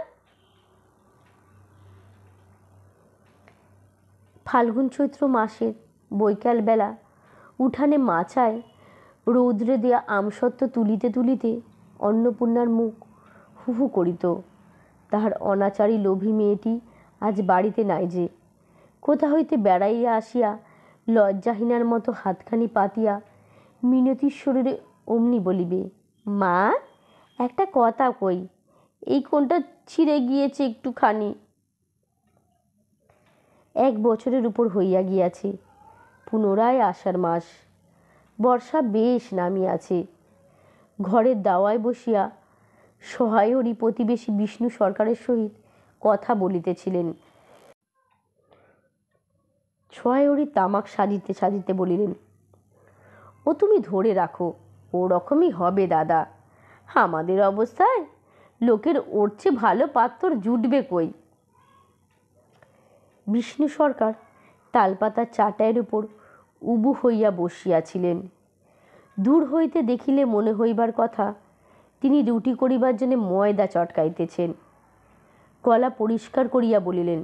ফাল্গুন চৈত্র মাসের বৈকাল বেলা উঠানে মাচায় রৌদ্রে দেয়া আমসত্ত্ব তুলিতে তুলিতে অন্নপূর্ণার মুখ হুহু করিত। তাহার অনাচারী লোভী মেয়েটি আজ বাড়িতে নাই যে। কোথা হইতে বেড়াইয়া আসিয়া লজ্জাহীনার মতো হাতখানি পাতিয়া মিনতির শরীরে অমনি বলিবে, মা, একটা কথা কই, এই কোনটা ছিঁড়ে গিয়েছে একটুখানি। 1 বছরের উপর হইয়া গিয়াছে। পুনরায় আষাঢ় মাস। বর্ষা বেশ নামিয়াছে। ঘরের দাওয়ায় বসিয়া সহায়রী প্রতিবেশী বিষ্ণু সরকারের সহিত কথা বলিতেছিলেন। সহায়রী তামাক সাজিতে সাজিতে বলিলেন, ও তুমি ধরে রাখো, ও রকমই হবে দাদা। আমাদের অবস্থায় লোকের ওর চেয়ে ভালো পাত্র জুটবে কই। বিষ্ণু সরকার তালপাতার চাটাইয়ের উপর উবু হইয়া বসিয়াছিলেন। দূর হইতে দেখিলে মনে হইবার কথা তিনি রুটি করিবার জন্য ময়দা চটকাইতেছেন। গলা পরিষ্কার করিয়া বলিলেন,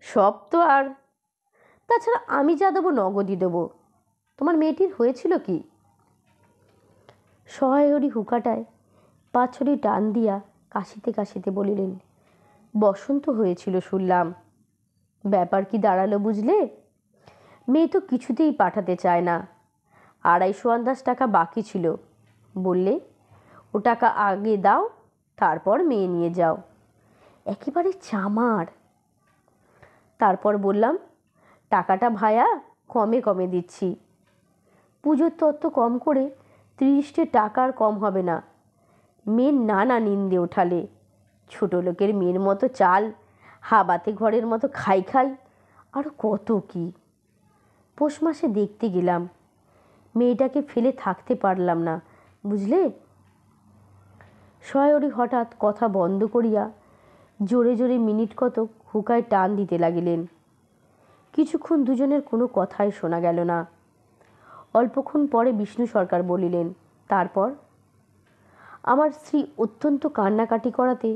সব তো আর, তাছাড়া আমি যা দেবো নগদই দেবো। তোমার মেয়েটির হয়েছিল কি? সহায়রী হুকাটায় পাছড়ি টান দিয়া কাশিতে কাশিতে বলিলেন, বসন্ত হয়েছিল শুনলাম। ব্যাপার কি দাঁড়ালো বুঝলে? মেয়ে তো কিছুতেই পাঠাতে চায় না। 250 টাকা বাকি ছিল, বললে ও টাকা আগে দাও, তারপর মেয়ে নিয়ে যাও। একেবারে চামার। তারপর বললাম, টাকাটা ভায়া কমে কমে দিচ্ছি। পুজোর তত্ত্ব কম করে 30টে টাকার কম হবে না। মেয়ের নানা নিন্দে ওঠালে, ছোট লোকের মেয়ের মতো চাল, হাবাতে ঘরের মতো খাই খাই, আরও কত কি। পৌষ মাসে দেখতে গেলাম, মেয়েটাকে ফেলে থাকতে পারলাম না, বুঝলে। সহায়রী হঠাৎ কথা বন্ধ করিয়া জোরে জোরে মিনিট কতক হুকায় টান দিতে লাগিলেন। কিছুক্ষণ দুজনের কোনো কথাই শোনা গেল না। অল্পক্ষণ পরে বিষ্ণু সরকার বলিলেন, তারপর? আমার স্ত্রী অত্যন্ত কান্নাকাটি করাতে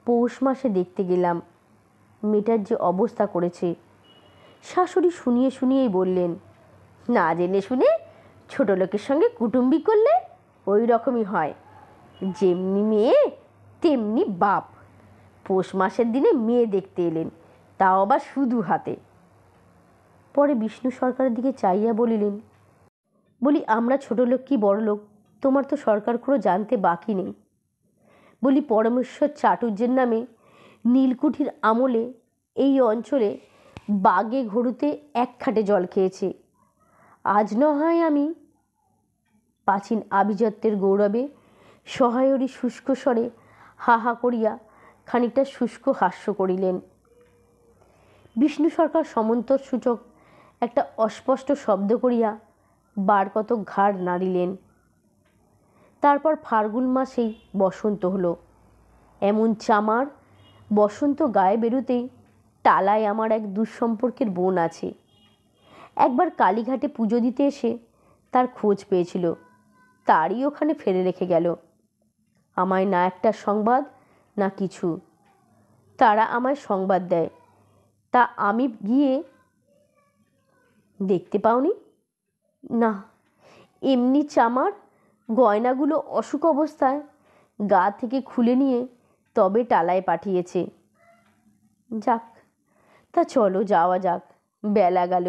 পৌষ মাসে দেখতে গেলাম। মেয়েটার যে অবস্থা করেছে। শাশুড়ি শুনিয়ে শুনিয়েই বললেন, না জেনে শুনে ছোট লোকের সঙ্গে কুটুম্বি করলে ওই রকমই হয়। যেমনি মেয়ে তেমনি বাপ। পৌষ মাসের দিনে মেয়ে দেখতে এলেন, তাও আবার শুধু হাতে। পরে বিষ্ণু সরকারের দিকে চাইয়া বলিলেন, বলি আমরা ছোট লোক কি বড় লোক তোমার তো সরকার কোনো জানতে বাকি নেই। বলি পরমেশ্বর চাটুর্যের নামে নীলকুঠির আমলে এই অঞ্চলে বাগে ঘড়ুতে 1 খাটে জল খেয়েছে। আজ নয় আমি। প্রাচীন আভিজাত্যের গৌরবে সহায়রী শুষ্ক স্বরে হা হা করিয়া খানিকটা শুষ্ক হাস্য করিলেন। বিষ্ণু সরকার সমন্তর সূচক একটা অস্পষ্ট শব্দ করিয়া বার কতক ঘাড় নাড়িলেন। তারপর ফাল্গুন মাসেই বসন্ত হলো। এমন চামার বসন্ত গায়ে বেরুতেই টালায় আমার এক দুঃসম্পর্কের বোন আছে। একবার কালীঘাটে পুজো দিতে এসে তার খোঁজ পেয়েছিল, তারই ওখানে ফেলে রেখে গেল। আমায় না একটা সংবাদ না কিছু। তারা আমায় সংবাদ দেয়, তা আমি গিয়ে দেখতে পাওনি? না, এমনি চামার গয়নাগুলো অসুখ অবস্থায় গা থেকে খুলে নিয়ে তবে টালায় পাঠিয়েছে। যাক, তা চলো যাওয়া যাক, বেলা গেল।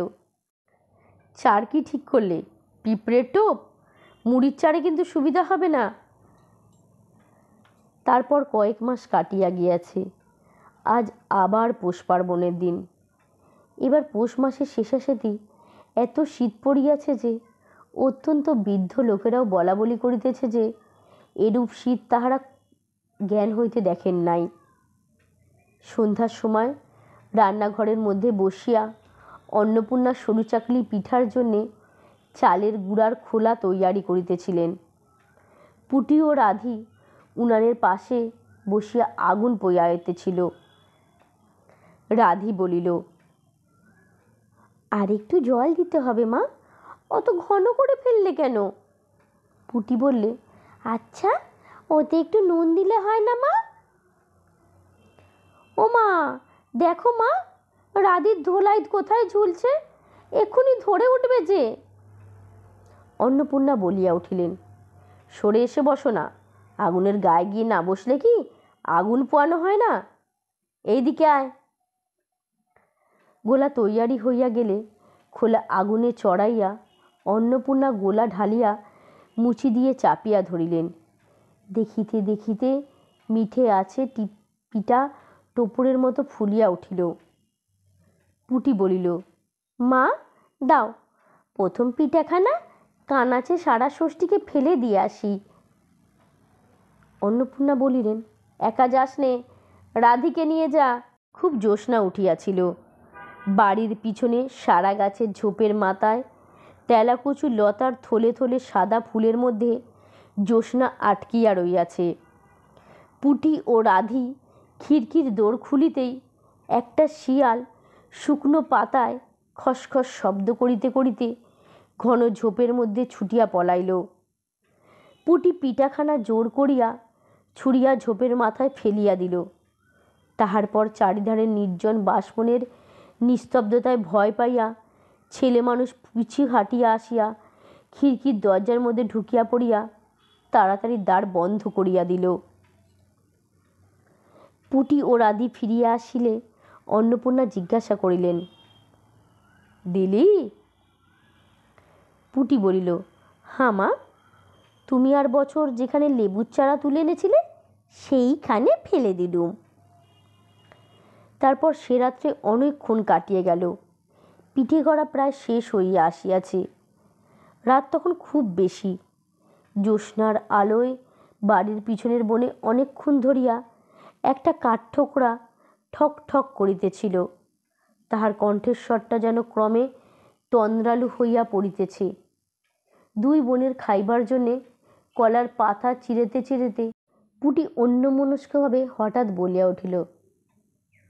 চার কি ঠিক করলে? পিঁপড়ের টোপ? মুড়ির চারে কিন্তু সুবিধা হবে না। তারপর কয়েক মাস কাটিয়া গিয়াছে। আজ আবার পৌষ পার্বণের দিন। এবার পৌষ মাসের শেষাশেষি এত শীত পড়িয়াছে যে অত্যন্ত বৃদ্ধ লোকেরাও বলা বলি করিতেছে যে এরূপ শীত তাহারা জ্ঞান হইতে দেখেন নাই। সন্ধ্যার সময় রান্নাঘরের মধ্যে বসিয়া অন্নপূর্ণা সরু চাকলি পিঠার জন্যে চালের গুঁড়ার খোলা তৈয়ারি করিতেছিলেন। পুটি ও রাধি উনানের পাশে বসিয়া আগুন পোয়াইতেছিল। রাধি বলিল, আর একটু জল দিতে হবে মা, অত ঘন করে ফেললে কেন? পুটি বললে, আচ্ছা ওতে একটু নুন দিলে হয় না মা? ও মা, দেখো মা, রাধির ধোলাই কোথায় ঝুলছে, এক্ষুনি ধরে উঠবে যে। অন্নপূর্ণা বলিয়া উঠিলেন, সরে এসে বসো না, আগুনের গায়ে গিয়ে না বসলে কি আগুন পোয়ানো হয় না? এইদিকে আয়। গোলা তৈয়ারি হইয়া গেলে খোলা আগুনে চড়াইয়া অন্নপূর্ণা গোলা ঢালিয়া মুচি দিয়ে চাপিয়া ধরিলেন। দেখিতে দেখিতে মিঠে আছে পিঠা টোপরের মতো ফুলিয়া উঠিল। পুটি বলিল, মা দাও, প্রথম পিঠাখানা কানাচে সারা ষষ্ঠীকে ফেলে দিয়ে আসি। অন্নপূর্ণা বলিলেন, একা যাস নে, রাধিকে নিয়ে যা। খুব জ্যোৎস্না উঠিয়াছিল। বাড়ির পিছনে সারা গাছের ঝোপের মাথায় তেলাকুচু লতার থলে থলে সাদা ফুলের মধ্যে জ্যোৎস্না আটকিয়া রইয়াছে। পুটি ও রাধি খিড়কির দোর খুলিতেই একটা শিয়াল শুকনো পাতায় খসখস শব্দ করিতে করিতে ঘন ঝোপের মধ্যে ছুটিয়া পলাইল। পুটি পিঠাখানা জোর করিয়া ছুঁড়িয়া ঝোপের মাথায় ফেলিয়া দিল। তাহার পর চারিধারে নির্জন বাঁশবনের নিস্তব্ধতায় ভয় পাইয়া ছেলে মানুষ পিছু হাঁটিয়া আসিয়া খিড়কির দরজার মধ্যে ঢুকিয়া পড়িয়া তাড়াতাড়ি দ্বার বন্ধ করিয়া দিল। পুটি ও রাধি ফিরিয়া আসিলে অন্নপূর্ণা জিজ্ঞাসা করিলেন, দিলি? পুটি বলিল, হাঁ মা, তুমি আর বছর যেখানে লেবুর চারা তুলে এনেছিলে সেইখানে ফেলে দিলুম। তারপর সে রাত্রে অনেকক্ষণ কাটিয়ে গেল। পিঠে করা প্রায় শেষ হইয়া আসিয়াছে। রাত তখন খুব বেশি। জ্যোৎস্নার আলোয় বাড়ির পিছনের বনে অনেকক্ষণ ধরিয়া একটা কাঠঠোকরা ঠক ঠক করিতেছিল। তাহার কণ্ঠস্বরটা যেন ক্রমে তন্দ্রালু হইয়া পড়িতেছে। দুই বোনের খাইবার জন্যে কলার পাতা চিরেতে চিরেতে পুটি অন্যমনস্কভাবে হঠাৎ বলিয়া উঠিল,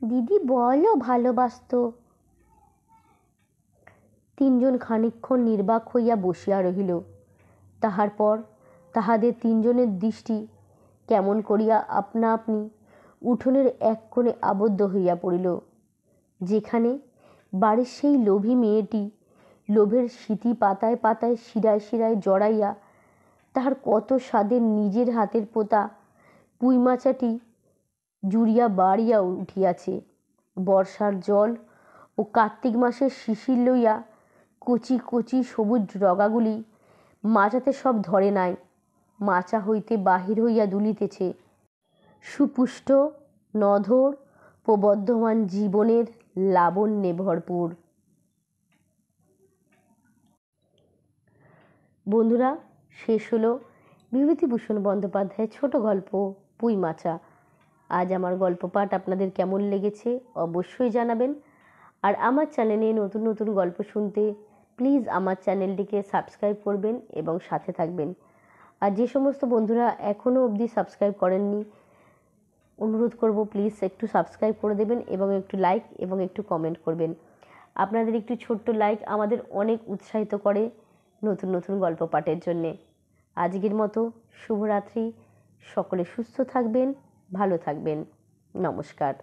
দিদি বলো ভালোবাসত। তিনজন খানিকক্ষণ নির্বাক হইয়া বসিয়া রহিল। তাহার পর তাহাদের তিনজনের দৃষ্টি কেমন করিয়া আপনা আপনি উঠোনের এক কোণে আবদ্ধ হইয়া পড়িল, যেখানে বাড়ির সেই লোভী মেয়েটি লোভের স্মৃতি পাতায় পাতায় শিরায় শিরায় জড়াইয়া তাহার কত স্বাদের নিজের হাতের পোতা পুঁইমাচাটি জুড়িয়া বাড়িয়া উঠিয়াছে। বর্ষার জল ও কার্তিক মাসের শিশির লইয়া কচি কচি সবুজ ডগাগুলি মাচাতে সব ধরে নাই, মাচা হইতে বাহির হইয়া দুলিতেছে সুপুষ্ট নধর প্রবর্ধমান জীবনের লাবণ্যে ভরপুর। বন্ধুরা, শেষ হলো বিভূতিভূষণ বন্দ্যোপাধ্যায়ের ছোট গল্প পুঁইমাচা। আজ আমার গল্প পাঠ আপনাদের কেমন লেগেছে অবশ্যই জানাবেন। আর আমার চ্যানেলে নতুন নতুন গল্প শুনতে প্লিজ আমার চ্যানেলটিকে সাবস্ক্রাইব করবেন এবং সাথে থাকবেন। আর যে সমস্ত বন্ধুরা এখনও অবধি সাবস্ক্রাইব করেননি, অনুরোধ করব প্লিজ একটু সাবস্ক্রাইব করে দেবেন এবং একটু লাইক এবং একটু কমেন্ট করবেন। আপনাদের একটু ছোট্ট লাইক আমাদের অনেক উৎসাহিত করে নতুন নতুন গল্প পাঠের জন্যে। আজকের মতো শুভরাত্রি। সকলে সুস্থ থাকবেন, ভালো থাকবেন। নমস্কার।